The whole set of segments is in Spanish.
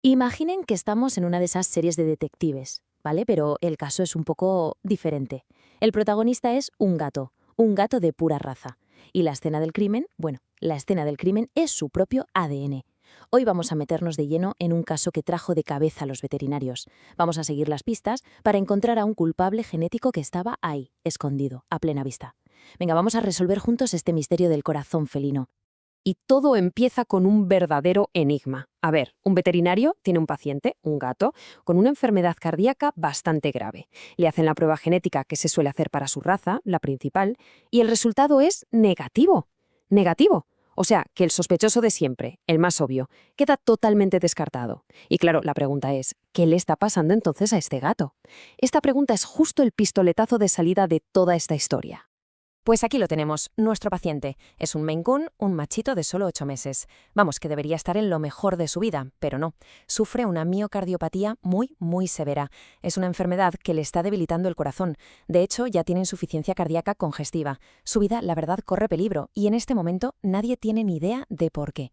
Imaginen que estamos en una de esas series de detectives, ¿vale? Pero el caso es un poco diferente. El protagonista es un gato de pura raza. Y la escena del crimen, bueno, la escena del crimen es su propio ADN. Hoy vamos a meternos de lleno en un caso que trajo de cabeza a los veterinarios. Vamos a seguir las pistas para encontrar a un culpable genético que estaba ahí, escondido, a plena vista. Venga, vamos a resolver juntos este misterio del corazón felino. Y todo empieza con un verdadero enigma. A ver, un veterinario tiene un paciente, un gato, con una enfermedad cardíaca bastante grave. Le hacen la prueba genética que se suele hacer para su raza, la principal, y el resultado es negativo. Negativo. O sea, que el sospechoso de siempre, el más obvio, queda totalmente descartado. Y claro, la pregunta es, ¿qué le está pasando entonces a este gato? Esta pregunta es justo el pistoletazo de salida de toda esta historia. Pues aquí lo tenemos, nuestro paciente. Es un Maine Coon, un machito de solo 8 meses. Vamos, que debería estar en lo mejor de su vida, pero no. Sufre una miocardiopatía muy severa. Es una enfermedad que le está debilitando el corazón. De hecho, ya tiene insuficiencia cardíaca congestiva. Su vida, la verdad, corre peligro, y en este momento nadie tiene ni idea de por qué.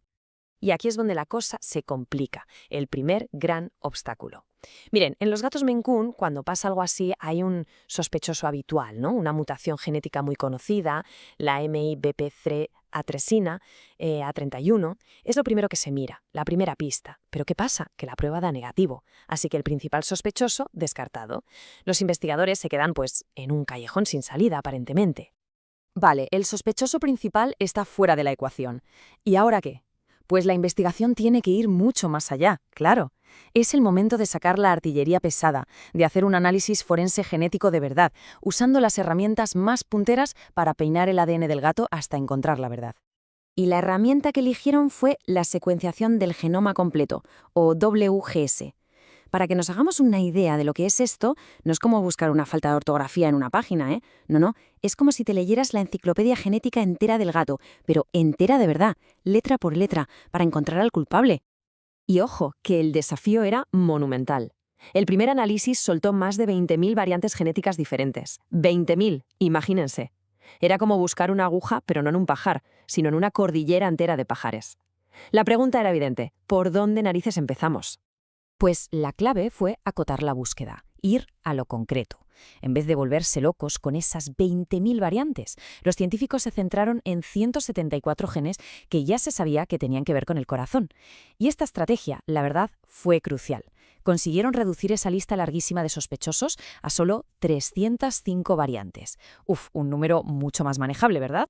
Y aquí es donde la cosa se complica, el primer gran obstáculo. Miren, en los gatos Maine Coon, cuando pasa algo así, hay un sospechoso habitual, ¿no? Una mutación genética muy conocida, la MIBP3 atresina, A31, es lo primero que se mira, la primera pista. Pero ¿qué pasa? Que la prueba da negativo, así que el principal sospechoso, descartado. Los investigadores se quedan, pues, en un callejón sin salida, aparentemente. Vale, el sospechoso principal está fuera de la ecuación. ¿Y ahora qué? Pues la investigación tiene que ir mucho más allá, claro. Es el momento de sacar la artillería pesada, de hacer un análisis forense genético de verdad, usando las herramientas más punteras para peinar el ADN del gato hasta encontrar la verdad. Y la herramienta que eligieron fue la secuenciación del genoma completo, o WGS. Para que nos hagamos una idea de lo que es esto, no es como buscar una falta de ortografía en una página, ¿eh? No, es como si te leyeras la enciclopedia genética entera del gato, pero entera de verdad, letra por letra, para encontrar al culpable. Y ojo, que el desafío era monumental. El primer análisis soltó más de 20.000 variantes genéticas diferentes. 20.000, imagínense. Era como buscar una aguja, pero no en un pajar, sino en una cordillera entera de pajares. La pregunta era evidente, ¿por dónde narices empezamos? Pues la clave fue acotar la búsqueda, ir a lo concreto. En vez de volverse locos con esas 20.000 variantes, los científicos se centraron en 174 genes que ya se sabía que tenían que ver con el corazón. Y esta estrategia, la verdad, fue crucial. Consiguieron reducir esa lista larguísima de sospechosos a solo 305 variantes. Un número mucho más manejable, ¿verdad?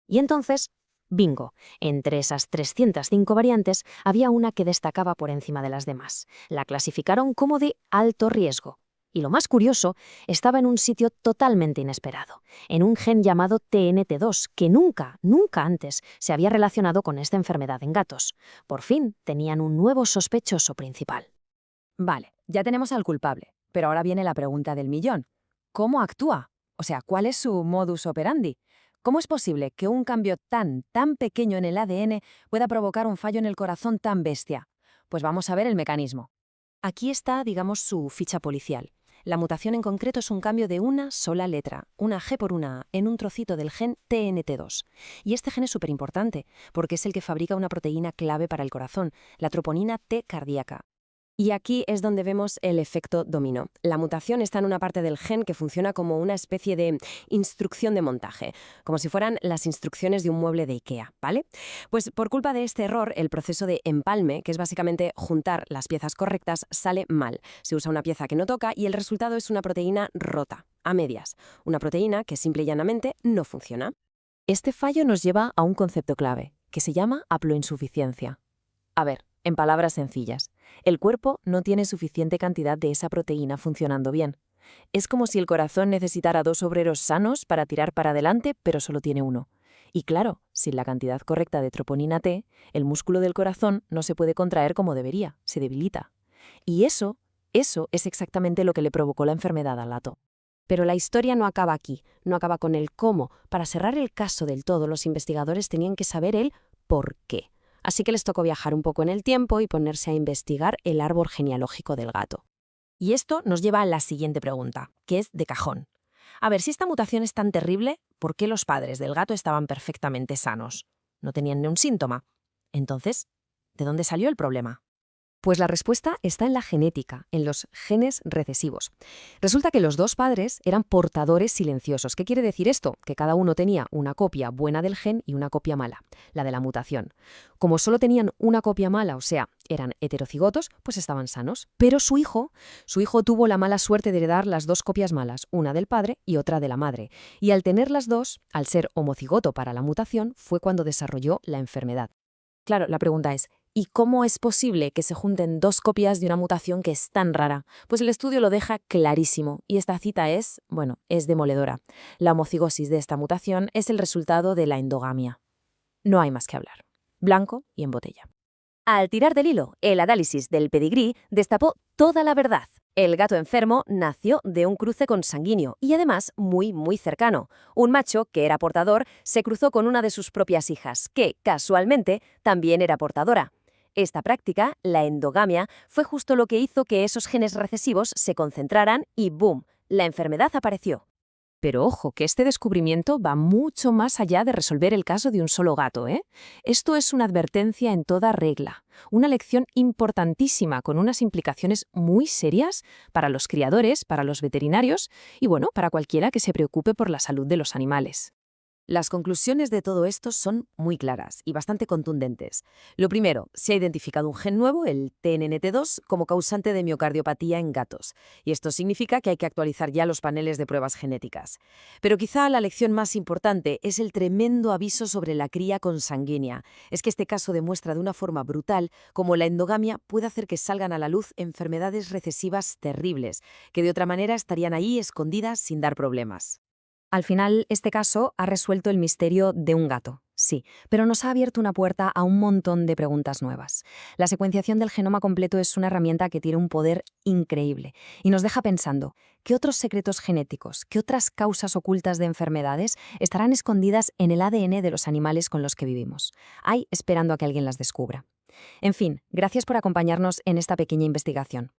Y entonces, bingo, entre esas 305 variantes había una que destacaba por encima de las demás. La clasificaron como de alto riesgo. Y lo más curioso, estaba en un sitio totalmente inesperado, en un gen llamado TNT2, que nunca antes se había relacionado con esta enfermedad en gatos. Por fin tenían un nuevo sospechoso principal. Vale, ya tenemos al culpable, pero ahora viene la pregunta del millón. ¿Cómo actúa? O sea, ¿cuál es su modus operandi? ¿Cómo es posible que un cambio tan pequeño en el ADN pueda provocar un fallo en el corazón tan bestia? Pues vamos a ver el mecanismo. Aquí está, digamos, su ficha policial. La mutación en concreto es un cambio de una sola letra, una G por una A, en un trocito del gen TNT2. Y este gen es súper importante, porque es el que fabrica una proteína clave para el corazón, la troponina T cardíaca. Y aquí es donde vemos el efecto dominó. La mutación está en una parte del gen que funciona como una especie de instrucción de montaje, como si fueran las instrucciones de un mueble de IKEA, ¿vale? Pues por culpa de este error, el proceso de empalme, que es básicamente juntar las piezas correctas, sale mal. Se usa una pieza que no toca y el resultado es una proteína rota, a medias. Una proteína que simple y llanamente no funciona. Este fallo nos lleva a un concepto clave, que se llama haploinsuficiencia. A ver, en palabras sencillas, el cuerpo no tiene suficiente cantidad de esa proteína funcionando bien. Es como si el corazón necesitara 2 obreros sanos para tirar para adelante, pero solo tiene uno. Y claro, sin la cantidad correcta de troponina T, el músculo del corazón no se puede contraer como debería, se debilita. Y eso es exactamente lo que le provocó la enfermedad al gato. Pero la historia no acaba aquí, no acaba con el cómo. Para cerrar el caso del todo, los investigadores tenían que saber el por qué. Así que les tocó viajar un poco en el tiempo y ponerse a investigar el árbol genealógico del gato. Y esto nos lleva a la siguiente pregunta, que es de cajón. A ver, si esta mutación es tan terrible, ¿por qué los padres del gato estaban perfectamente sanos? No tenían ni un síntoma. Entonces, ¿de dónde salió el problema? Pues la respuesta está en la genética, en los genes recesivos. Resulta que los dos padres eran portadores silenciosos. ¿Qué quiere decir esto? Que cada uno tenía una copia buena del gen y una copia mala, la de la mutación. Como solo tenían una copia mala, o sea, eran heterocigotos, pues estaban sanos. Pero su hijo tuvo la mala suerte de heredar las dos copias malas, una del padre y otra de la madre. Y al tener las dos, al ser homocigoto para la mutación, fue cuando desarrolló la enfermedad. Claro, la pregunta es, ¿y cómo es posible que se junten dos copias de una mutación que es tan rara? Pues el estudio lo deja clarísimo, y esta cita es demoledora. La homocigosis de esta mutación es el resultado de la endogamia. No hay más que hablar. Blanco y en botella. Al tirar del hilo, el análisis del pedigrí destapó toda la verdad. El gato enfermo nació de un cruce consanguíneo y además muy, muy cercano. Un macho que era portador se cruzó con una de sus propias hijas, que, casualmente, también era portadora. Esta práctica, la endogamia, fue justo lo que hizo que esos genes recesivos se concentraran y ¡boom!, la enfermedad apareció. Pero ojo, que este descubrimiento va mucho más allá de resolver el caso de un solo gato, ¿eh? Esto es una advertencia en toda regla, una lección importantísima con unas implicaciones muy serias para los criadores, para los veterinarios y, para cualquiera que se preocupe por la salud de los animales. Las conclusiones de todo esto son muy claras y bastante contundentes. Lo primero, se ha identificado un gen nuevo, el TNNT2, como causante de miocardiopatía en gatos, y esto significa que hay que actualizar ya los paneles de pruebas genéticas. Pero quizá la lección más importante es el tremendo aviso sobre la cría consanguínea. Es que este caso demuestra de una forma brutal cómo la endogamia puede hacer que salgan a la luz enfermedades recesivas terribles, que de otra manera estarían ahí escondidas sin dar problemas. Al final, este caso ha resuelto el misterio de un gato, sí, pero nos ha abierto una puerta a un montón de preguntas nuevas. La secuenciación del genoma completo es una herramienta que tiene un poder increíble y nos deja pensando, ¿qué otros secretos genéticos, qué otras causas ocultas de enfermedades estarán escondidas en el ADN de los animales con los que vivimos? Hay esperando a que alguien las descubra. En fin, gracias por acompañarnos en esta pequeña investigación.